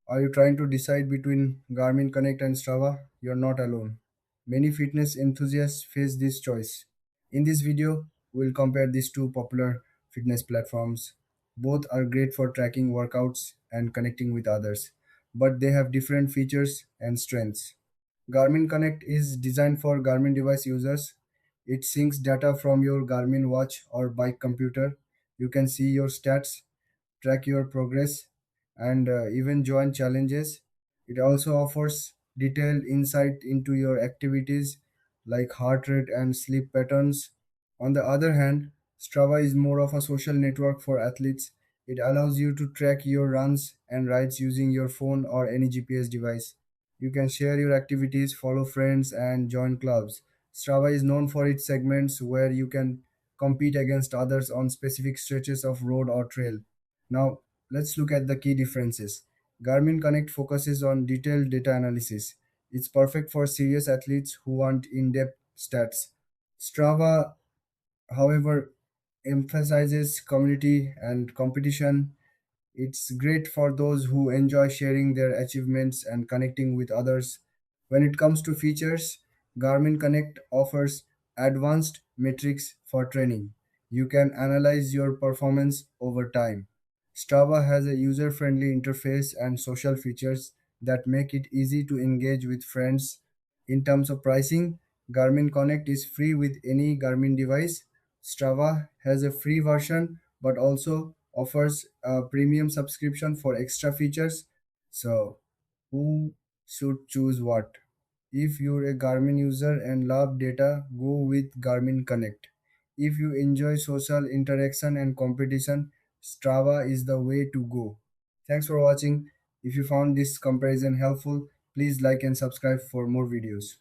Are you trying to decide between Garmin Connect and Strava? You're not alone. Many fitness enthusiasts face this choice. In this video, we'll compare these two popular fitness platforms. Both are great for tracking workouts and connecting with others, but they have different features and strengths. Garmin Connect is designed for Garmin device users. It syncs data from your Garmin watch or bike computer. You can see your stats, track your progress, and even join challenges. It also offers detailed insight into your activities like heart rate and sleep patterns. On the other hand, Strava is more of a social network for athletes. It allows you to track your runs and rides using your phone or any GPS device. You can share your activities, follow friends, and join clubs. Strava is known for its segments where you can compete against others on specific stretches of road or trail. Now, let's look at the key differences. Garmin Connect focuses on detailed data analysis. It's perfect for serious athletes who want in depth stats. Strava, however, emphasizes community and competition. It's great for those who enjoy sharing their achievements and connecting with others. When it comes to features, Garmin Connect offers advanced metrics for training. You can analyze your performance over time. Strava has a user friendly interface and social features that make it easy to engage with friends. In terms of pricing, Garmin Connect is free with any Garmin device. Strava has a free version but also offers a premium subscription for extra features. So, who should choose what? If you're a Garmin user and love data, go with Garmin Connect. If you enjoy social interaction and competition, Strava is the way to go. Thanks for watching. If you found this comparison helpful, please like and subscribe for more videos.